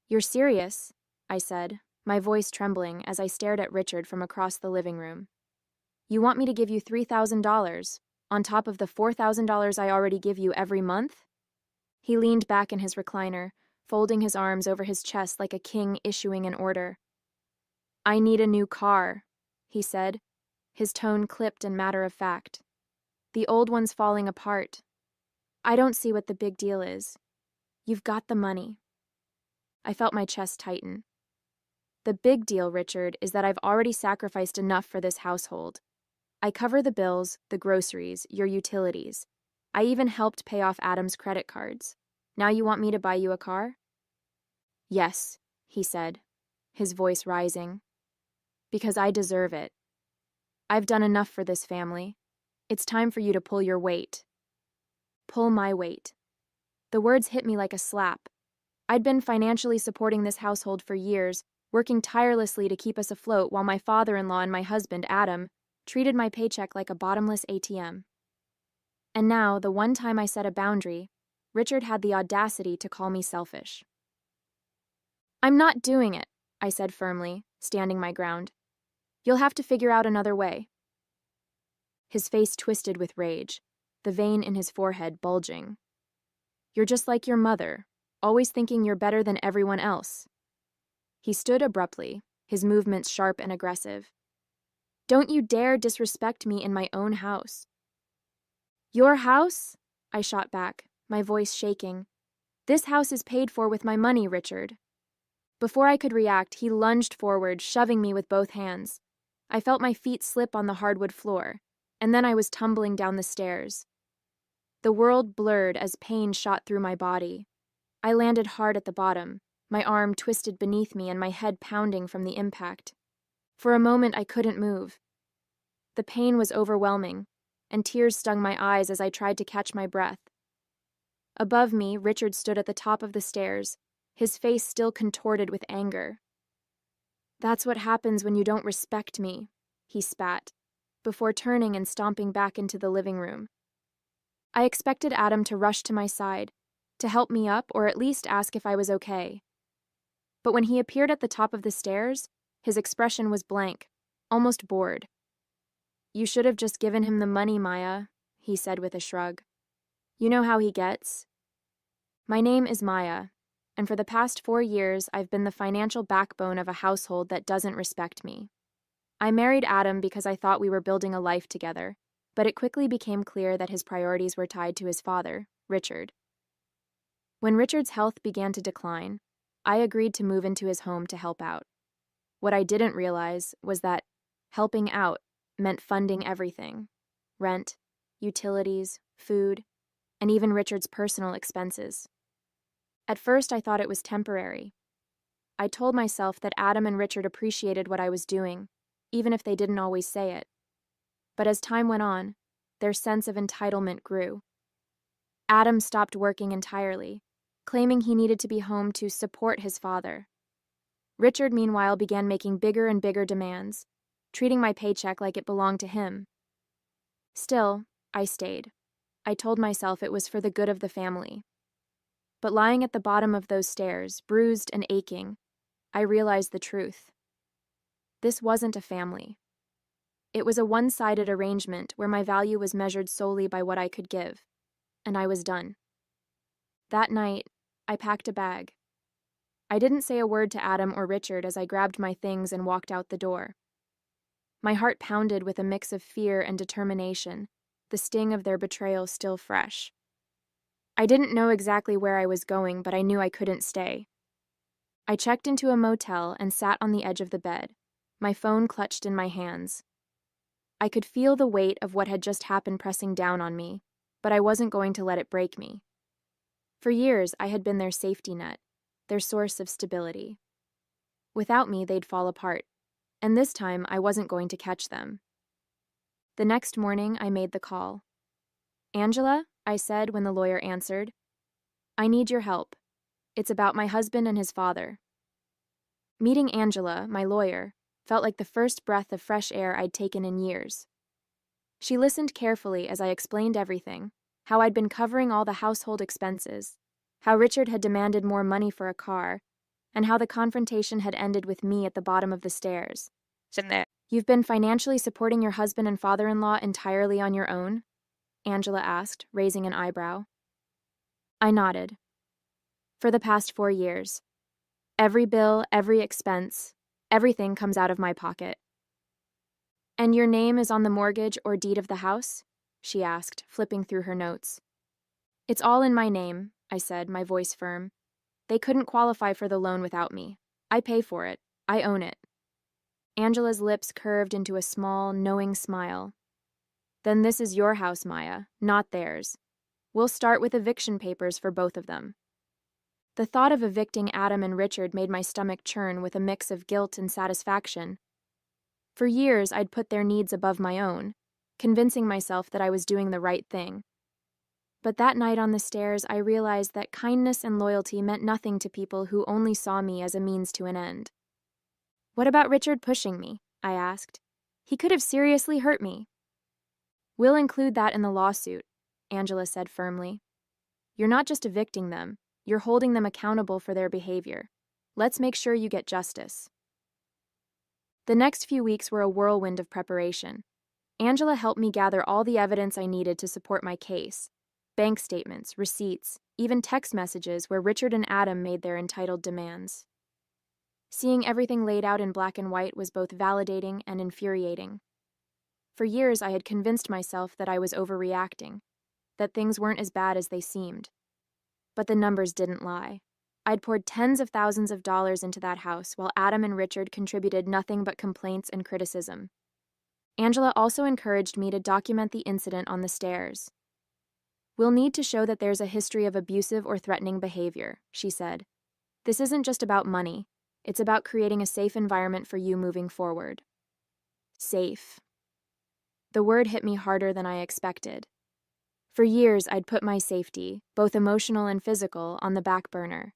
You're serious? I said, my voice trembling as I stared at Richard from across the living room. You want me to give you $3,000, on top of the $4,000 I already give you every month? He leaned back in his recliner, folding his arms over his chest like a king issuing an order. I need a new car, he said, his tone clipped and matter-of-fact. The old one's falling apart. I don't see what the big deal is. You've got the money. I felt my chest tighten. The big deal, Richard, is that I've already sacrificed enough for this household. I cover the bills, the groceries, your utilities. I even helped pay off Adam's credit cards. Now you want me to buy you a car? Yes, he said, his voice rising. Because I deserve it. I've done enough for this family. It's time for you to pull your weight. Pull my weight. The words hit me like a slap. I'd been financially supporting this household for years, working tirelessly to keep us afloat while my father-in-law and my husband, Adam, treated my paycheck like a bottomless ATM. And now, the one time I set a boundary, Richard had the audacity to call me selfish. I'm not doing it, I said firmly, standing my ground. You'll have to figure out another way. His face twisted with rage, the vein in his forehead bulging. You're just like your mother, always thinking you're better than everyone else. He stood abruptly, his movements sharp and aggressive. Don't you dare disrespect me in my own house. Your house? I shot back, my voice shaking. This house is paid for with my money, Richard. Before I could react, he lunged forward, shoving me with both hands. I felt my feet slip on the hardwood floor, and then I was tumbling down the stairs. The world blurred as pain shot through my body. I landed hard at the bottom, my arm twisted beneath me and my head pounding from the impact. For a moment, I couldn't move. The pain was overwhelming, and tears stung my eyes as I tried to catch my breath. Above me, Richard stood at the top of the stairs, his face still contorted with anger. That's what happens when you don't respect me, he spat, before turning and stomping back into the living room. I expected Adam to rush to my side, to help me up or at least ask if I was okay. But when he appeared at the top of the stairs, his expression was blank, almost bored. You should have just given him the money, Maya, he said with a shrug. You know how he gets. My name is Maya, and for the past 4 years I've been the financial backbone of a household that doesn't respect me. I married Adam because I thought we were building a life together, but it quickly became clear that his priorities were tied to his father, Richard. When Richard's health began to decline, I agreed to move into his home to help out. What I didn't realize was that helping out meant funding everything: rent, utilities, food, and even Richard's personal expenses. At first, I thought it was temporary. I told myself that Adam and Richard appreciated what I was doing, even if they didn't always say it. But as time went on, their sense of entitlement grew. Adam stopped working entirely, claiming he needed to be home to support his father. Richard, meanwhile, began making bigger and bigger demands, treating my paycheck like it belonged to him. Still, I stayed. I told myself it was for the good of the family. But lying at the bottom of those stairs, bruised and aching, I realized the truth. This wasn't a family. It was a one-sided arrangement where my value was measured solely by what I could give, and I was done. That night, I packed a bag. I didn't say a word to Adam or Richard as I grabbed my things and walked out the door. My heart pounded with a mix of fear and determination, the sting of their betrayal still fresh. I didn't know exactly where I was going, but I knew I couldn't stay. I checked into a motel and sat on the edge of the bed, my phone clutched in my hands. I could feel the weight of what had just happened pressing down on me, but I wasn't going to let it break me. For years, I had been their safety net, their source of stability. Without me, they'd fall apart, and this time I wasn't going to catch them. The next morning, I made the call. Angela, I said when the lawyer answered, I need your help. It's about my husband and his father. Meeting Angela, my lawyer, felt like the first breath of fresh air I'd taken in years. She listened carefully as I explained everything, how I'd been covering all the household expenses, how Richard had demanded more money for a car, and how the confrontation had ended with me at the bottom of the stairs. You've been financially supporting your husband and father-in-law entirely on your own? Angela asked, raising an eyebrow. I nodded. For the past 4 years. Every bill, every expense, everything comes out of my pocket. And your name is on the mortgage or deed of the house? She asked, flipping through her notes. It's all in my name, I said, my voice firm. They couldn't qualify for the loan without me. I pay for it. I own it. Angela's lips curved into a small, knowing smile. Then this is your house, Maya, not theirs. We'll start with eviction papers for both of them. The thought of evicting Adam and Richard made my stomach churn with a mix of guilt and satisfaction. For years, I'd put their needs above my own, convincing myself that I was doing the right thing. But that night on the stairs, I realized that kindness and loyalty meant nothing to people who only saw me as a means to an end. What about Richard pushing me? I asked. He could have seriously hurt me. We'll include that in the lawsuit, Angela said firmly. You're not just evicting them, you're holding them accountable for their behavior. Let's make sure you get justice. The next few weeks were a whirlwind of preparation. Angela helped me gather all the evidence I needed to support my case. Bank statements, receipts, even text messages where Richard and Adam made their entitled demands. Seeing everything laid out in black and white was both validating and infuriating. For years, I had convinced myself that I was overreacting, that things weren't as bad as they seemed. But the numbers didn't lie. I'd poured tens of thousands of dollars into that house while Adam and Richard contributed nothing but complaints and criticism. Angela also encouraged me to document the incident on the stairs. We'll need to show that there's a history of abusive or threatening behavior, she said. This isn't just about money. It's about creating a safe environment for you moving forward. Safe. The word hit me harder than I expected. For years, I'd put my safety, both emotional and physical, on the back burner,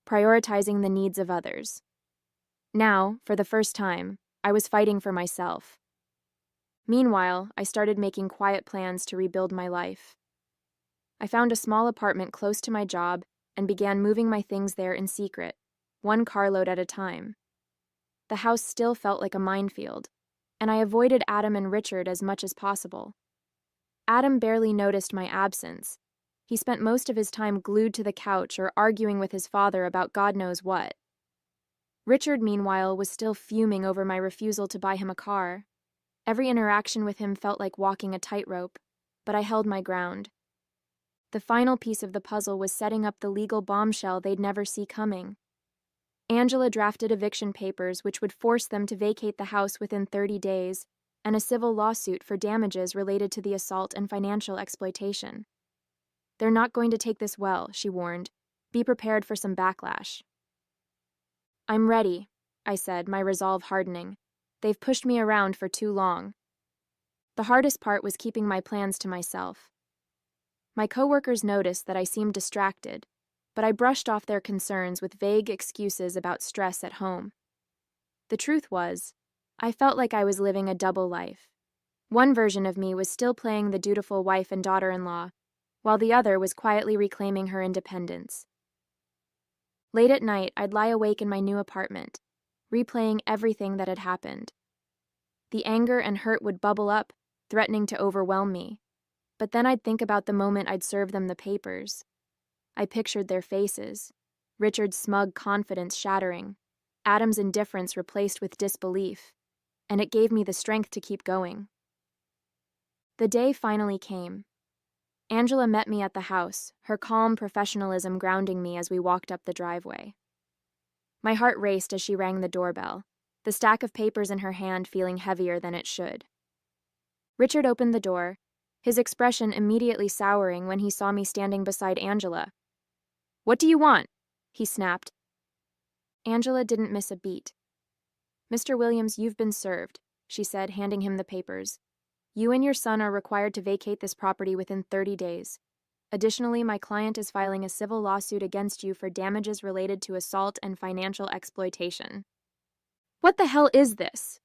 prioritizing the needs of others. Now, for the first time, I was fighting for myself. Meanwhile, I started making quiet plans to rebuild my life. I found a small apartment close to my job and began moving my things there in secret, one carload at a time. The house still felt like a minefield, and I avoided Adam and Richard as much as possible. Adam barely noticed my absence. He spent most of his time glued to the couch or arguing with his father about God knows what. Richard, meanwhile, was still fuming over my refusal to buy him a car. Every interaction with him felt like walking a tightrope, but I held my ground. The final piece of the puzzle was setting up the legal bombshell they'd never see coming. Angela drafted eviction papers which would force them to vacate the house within 30 days, and a civil lawsuit for damages related to the assault and financial exploitation. They're not going to take this well, she warned. Be prepared for some backlash. I'm ready, I said, my resolve hardening. They've pushed me around for too long. The hardest part was keeping my plans to myself. My coworkers noticed that I seemed distracted, but I brushed off their concerns with vague excuses about stress at home. The truth was, I felt like I was living a double life. One version of me was still playing the dutiful wife and daughter-in-law, while the other was quietly reclaiming her independence. Late at night, I'd lie awake in my new apartment, replaying everything that had happened. The anger and hurt would bubble up, threatening to overwhelm me. But then I'd think about the moment I'd serve them the papers. I pictured their faces, Richard's smug confidence shattering, Adam's indifference replaced with disbelief, and it gave me the strength to keep going. The day finally came. Angela met me at the house, her calm professionalism grounding me as we walked up the driveway. My heart raced as she rang the doorbell, the stack of papers in her hand feeling heavier than it should. Richard opened the door, his expression immediately souring when he saw me standing beside Angela. "What do you want?" he snapped. Angela didn't miss a beat. "Mr. Williams, you've been served," she said, handing him the papers. "You and your son are required to vacate this property within 30 days. Additionally, my client is filing a civil lawsuit against you for damages related to assault and financial exploitation." "What the hell is this?"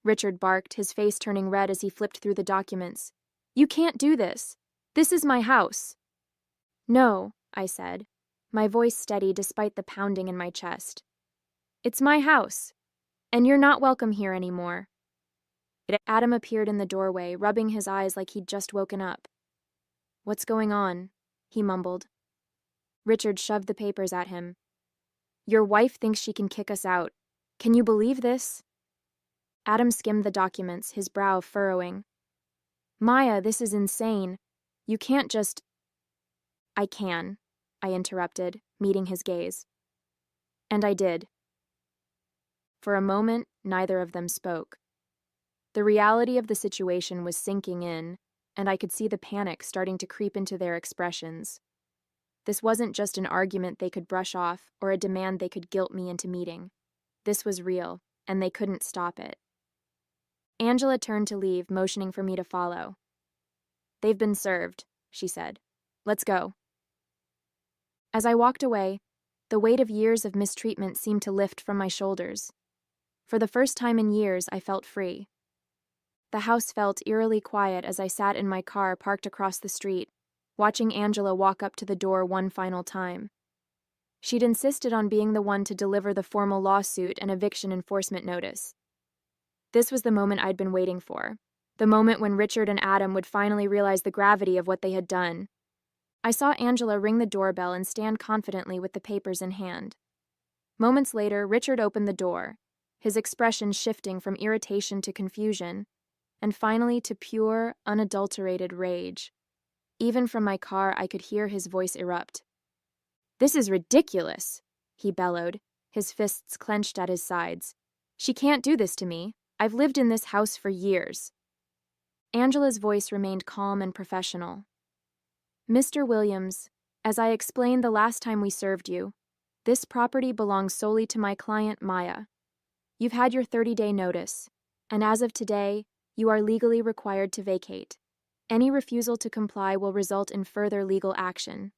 Richard barked, his face turning red as he flipped through the documents. "You can't do this. This is my house." "No," I said, my voice steady despite the pounding in my chest. It's my house, and you're not welcome here anymore. Adam appeared in the doorway, rubbing his eyes like he'd just woken up. What's going on? He mumbled. Richard shoved the papers at him. Your wife thinks she can kick us out. Can you believe this? Adam skimmed the documents, his brow furrowing. Maya, this is insane. You can't just... I can, I interrupted, meeting his gaze. And I did. For a moment, neither of them spoke. The reality of the situation was sinking in, and I could see the panic starting to creep into their expressions. This wasn't just an argument they could brush off or a demand they could guilt me into meeting. This was real, and they couldn't stop it. Angela turned to leave, motioning for me to follow. They've been served, she said. Let's go. As I walked away, the weight of years of mistreatment seemed to lift from my shoulders. For the first time in years, I felt free. The house felt eerily quiet as I sat in my car parked across the street, watching Angela walk up to the door one final time. She'd insisted on being the one to deliver the formal lawsuit and eviction enforcement notice. This was the moment I'd been waiting for, the moment when Richard and Adam would finally realize the gravity of what they had done. I saw Angela ring the doorbell and stand confidently with the papers in hand. Moments later, Richard opened the door, his expression shifting from irritation to confusion, and finally to pure, unadulterated rage. Even from my car, I could hear his voice erupt. This is ridiculous, he bellowed, his fists clenched at his sides. She can't do this to me. I've lived in this house for years. Angela's voice remained calm and professional. Mr. Williams, as I explained the last time we served you, this property belongs solely to my client, Maya. You've had your 30-day notice, and as of today, you are legally required to vacate. Any refusal to comply will result in further legal action.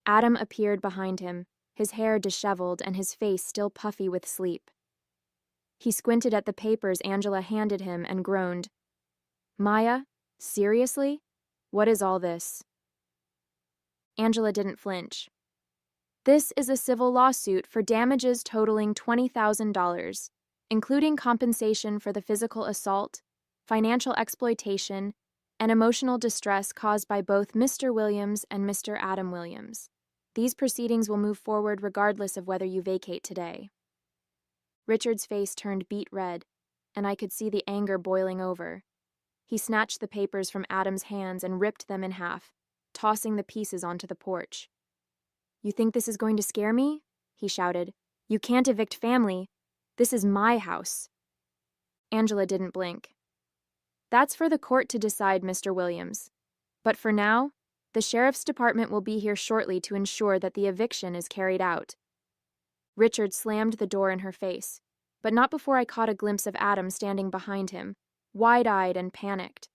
Adam appeared behind him, his hair disheveled and his face still puffy with sleep. He squinted at the papers Angela handed him and groaned. Maya, seriously? What is all this? Angela didn't flinch. This is a civil lawsuit for damages totaling $20,000, including compensation for the physical assault, financial exploitation, and emotional distress caused by both Mr. Williams and Mr. Adam Williams. These proceedings will move forward regardless of whether you vacate today. Richard's face turned beet red, and I could see the anger boiling over. He snatched the papers from Adam's hands and ripped them in half, tossing the pieces onto the porch. You think this is going to scare me? He shouted. You can't evict family. This is my house. Angela didn't blink. That's for the court to decide, Mr. Williams. But for now, the sheriff's department will be here shortly to ensure that the eviction is carried out. Richard slammed the door in her face, but not before I caught a glimpse of Adam standing behind him, wide-eyed and panicked.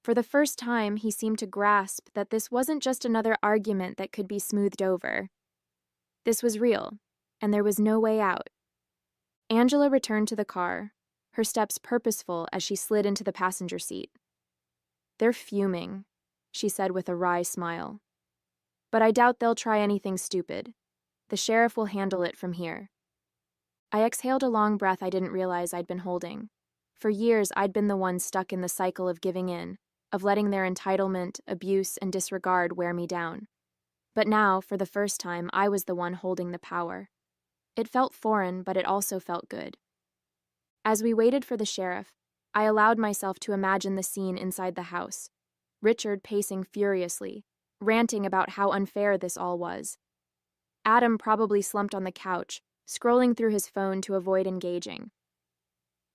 For the first time, he seemed to grasp that this wasn't just another argument that could be smoothed over. This was real, and there was no way out. Angela returned to the car, her steps purposeful as she slid into the passenger seat. They're fuming, she said with a wry smile. But I doubt they'll try anything stupid. The sheriff will handle it from here. I exhaled a long breath I didn't realize I'd been holding. For years, I'd been the one stuck in the cycle of giving in, of letting their entitlement, abuse, and disregard wear me down. But now, for the first time, I was the one holding the power. It felt foreign, but it also felt good. As we waited for the sheriff, I allowed myself to imagine the scene inside the house. Richard pacing furiously, ranting about how unfair this all was. Adam probably slumped on the couch, scrolling through his phone to avoid engaging.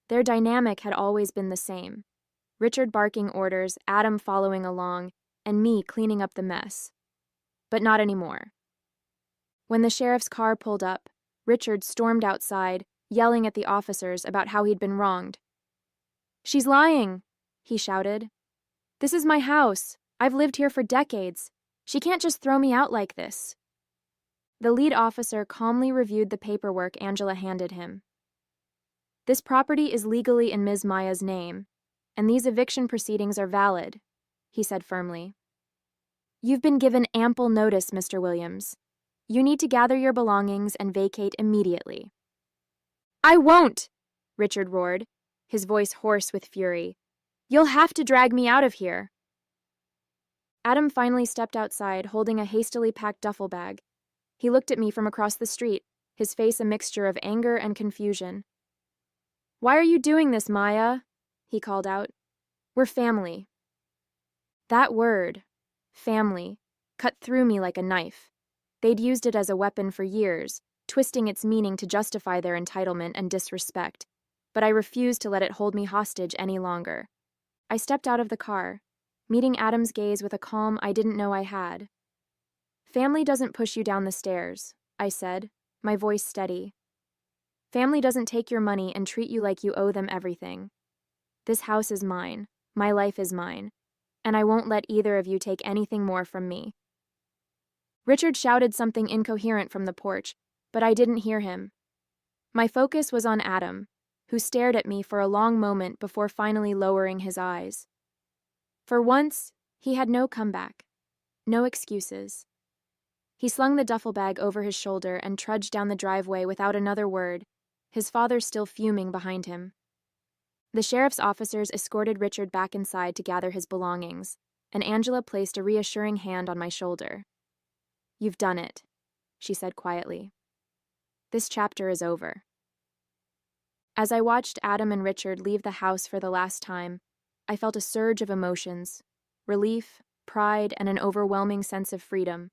Their dynamic had always been the same. Richard barking orders, Adam following along, and me cleaning up the mess. But not anymore. When the sheriff's car pulled up, Richard stormed outside, yelling at the officers about how he'd been wronged. She's lying, he shouted. This is my house. I've lived here for decades. She can't just throw me out like this. The lead officer calmly reviewed the paperwork Angela handed him. This property is legally in Ms. Maya's name, and these eviction proceedings are valid, he said firmly. You've been given ample notice, Mr. Williams. You need to gather your belongings and vacate immediately. I won't, Richard roared, his voice hoarse with fury. You'll have to drag me out of here. Adam finally stepped outside, holding a hastily packed duffel bag. He looked at me from across the street, his face a mixture of anger and confusion. Why are you doing this, Maya? He called out. We're family. That word, family, cut through me like a knife. They'd used it as a weapon for years, twisting its meaning to justify their entitlement and disrespect, but I refused to let it hold me hostage any longer. I stepped out of the car, meeting Adam's gaze with a calm I didn't know I had. Family doesn't push you down the stairs, I said, my voice steady. Family doesn't take your money and treat you like you owe them everything. This house is mine, my life is mine, and I won't let either of you take anything more from me. Richard shouted something incoherent from the porch, but I didn't hear him. My focus was on Adam, who stared at me for a long moment before finally lowering his eyes. For once, he had no comeback, no excuses. He slung the duffel bag over his shoulder and trudged down the driveway without another word, his father still fuming behind him. The sheriff's officers escorted Richard back inside to gather his belongings, and Angela placed a reassuring hand on my shoulder. You've done it, she said quietly. This chapter is over. As I watched Adam and Richard leave the house for the last time, I felt a surge of emotions, relief, pride, and an overwhelming sense of freedom.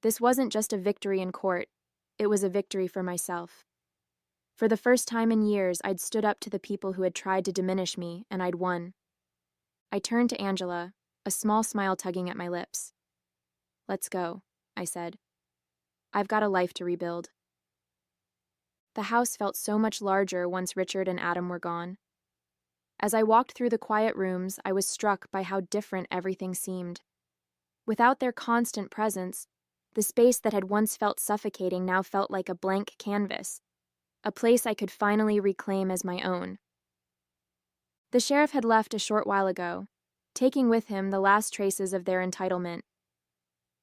This wasn't just a victory in court, it was a victory for myself. For the first time in years, I'd stood up to the people who had tried to diminish me, and I'd won. I turned to Angela, a small smile tugging at my lips. Let's go, I said. I've got a life to rebuild. The house felt so much larger once Richard and Adam were gone. As I walked through the quiet rooms, I was struck by how different everything seemed. Without their constant presence, the space that had once felt suffocating now felt like a blank canvas, a place I could finally reclaim as my own. The sheriff had left a short while ago, taking with him the last traces of their entitlement.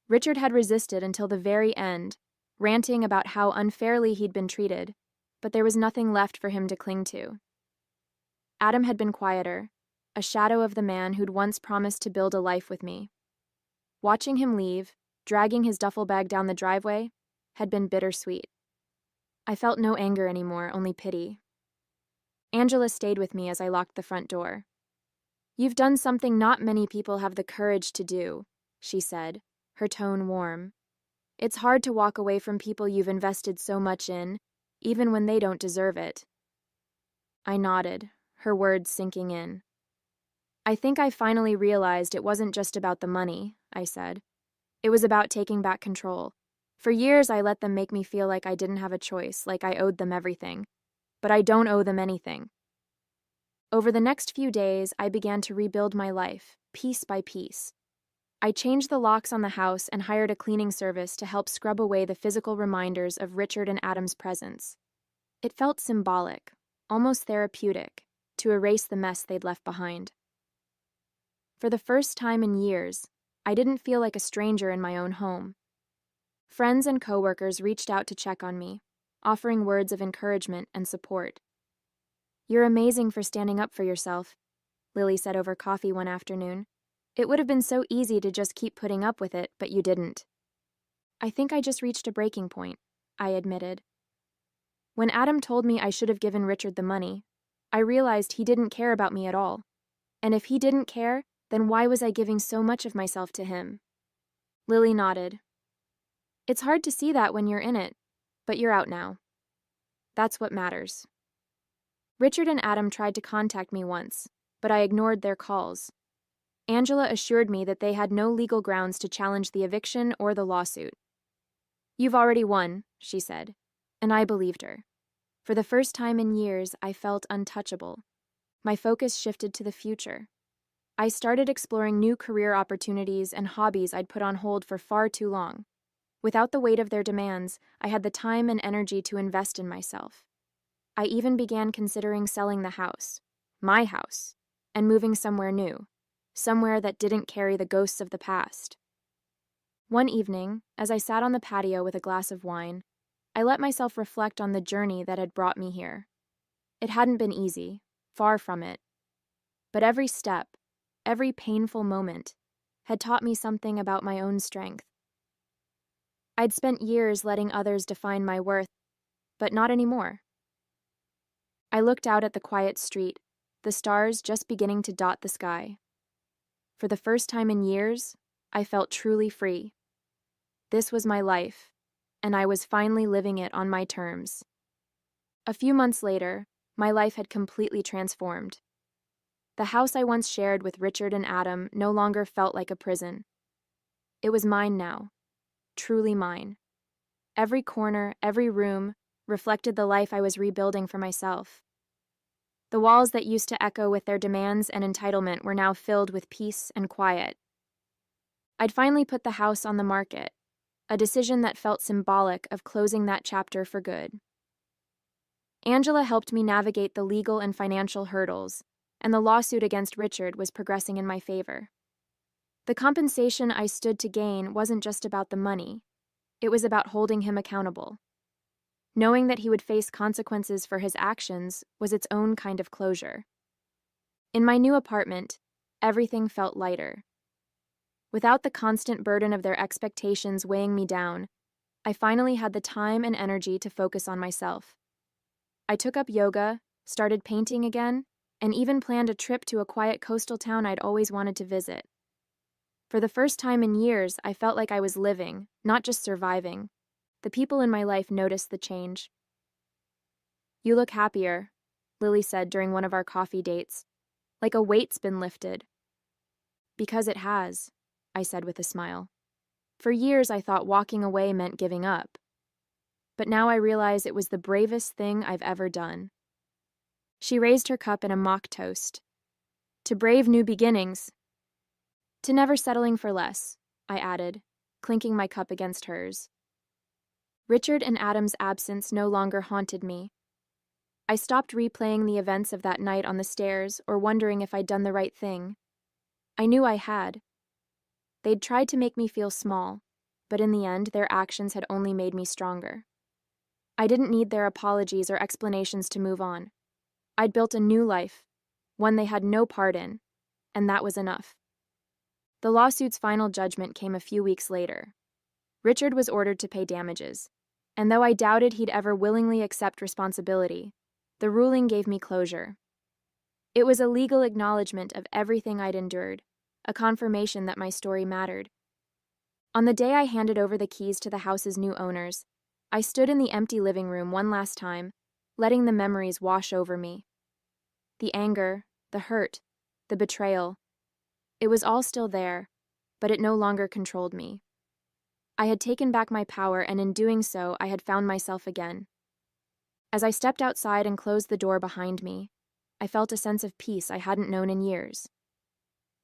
Richard had resisted until the very end, ranting about how unfairly he'd been treated, but there was nothing left for him to cling to. Adam had been quieter, a shadow of the man who'd once promised to build a life with me. Watching him leave, dragging his duffel bag down the driveway, had been bittersweet. I felt no anger anymore, only pity. Angela stayed with me as I locked the front door. You've done something not many people have the courage to do, she said, her tone warm. It's hard to walk away from people you've invested so much in, even when they don't deserve it. I nodded, her words sinking in. I think I finally realized it wasn't just about the money, I said. It was about taking back control. For years, I let them make me feel like I didn't have a choice, like I owed them everything. But I don't owe them anything. Over the next few days, I began to rebuild my life, piece by piece. I changed the locks on the house and hired a cleaning service to help scrub away the physical reminders of Richard and Adam's presence. It felt symbolic, almost therapeutic, to erase the mess they'd left behind. For the first time in years, I didn't feel like a stranger in my own home. Friends and coworkers reached out to check on me, offering words of encouragement and support. You're amazing for standing up for yourself, Lily said over coffee one afternoon. It would have been so easy to just keep putting up with it, but you didn't. I think I just reached a breaking point, I admitted. When Adam told me I should have given Richard the money, I realized he didn't care about me at all. And if he didn't care, then why was I giving so much of myself to him? Lily nodded. It's hard to see that when you're in it, but you're out now. That's what matters. Richard and Adam tried to contact me once, but I ignored their calls. Angela assured me that they had no legal grounds to challenge the eviction or the lawsuit. You've already won, she said, and I believed her. For the first time in years, I felt untouchable. My focus shifted to the future. I started exploring new career opportunities and hobbies I'd put on hold for far too long. Without the weight of their demands, I had the time and energy to invest in myself. I even began considering selling the house, my house, and moving somewhere new, somewhere that didn't carry the ghosts of the past. One evening, as I sat on the patio with a glass of wine, I let myself reflect on the journey that had brought me here. It hadn't been easy, far from it. But every step, every painful moment, had taught me something about my own strength. I'd spent years letting others define my worth, but not anymore. I looked out at the quiet street, the stars just beginning to dot the sky. For the first time in years, I felt truly free. This was my life, and I was finally living it on my terms. A few months later, my life had completely transformed. The house I once shared with Richard and Adam no longer felt like a prison. It was mine now, truly mine. Every corner, every room, reflected the life I was rebuilding for myself. The walls that used to echo with their demands and entitlement were now filled with peace and quiet. I'd finally put the house on the market, a decision that felt symbolic of closing that chapter for good. Angela helped me navigate the legal and financial hurdles, and the lawsuit against Richard was progressing in my favor. The compensation I stood to gain wasn't just about the money, it was about holding him accountable. Knowing that he would face consequences for his actions was its own kind of closure. In my new apartment, everything felt lighter. Without the constant burden of their expectations weighing me down, I finally had the time and energy to focus on myself. I took up yoga, started painting again, and even planned a trip to a quiet coastal town I'd always wanted to visit. For the first time in years, I felt like I was living, not just surviving. The people in my life noticed the change. "You look happier," Lily said during one of our coffee dates. "Like a weight's been lifted." "Because it has," I said with a smile. For years I thought walking away meant giving up. But now I realize it was the bravest thing I've ever done. She raised her cup in a mock toast. "To brave new beginnings." "To never settling for less," I added, clinking my cup against hers. Richard and Adam's absence no longer haunted me. I stopped replaying the events of that night on the stairs or wondering if I'd done the right thing. I knew I had. They'd tried to make me feel small, but in the end, their actions had only made me stronger. I didn't need their apologies or explanations to move on. I'd built a new life, one they had no part in, and that was enough. The lawsuit's final judgment came a few weeks later. Richard was ordered to pay damages, and though I doubted he'd ever willingly accept responsibility, the ruling gave me closure. It was a legal acknowledgement of everything I'd endured, a confirmation that my story mattered. On the day I handed over the keys to the house's new owners, I stood in the empty living room one last time, letting the memories wash over me. The anger, the hurt, the betrayal. It was all still there, but it no longer controlled me. I had taken back my power, and in doing so, I had found myself again. As I stepped outside and closed the door behind me, I felt a sense of peace I hadn't known in years.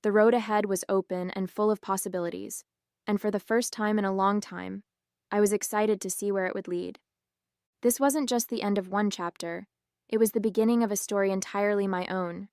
The road ahead was open and full of possibilities, and for the first time in a long time, I was excited to see where it would lead. This wasn't just the end of one chapter, it was the beginning of a story entirely my own,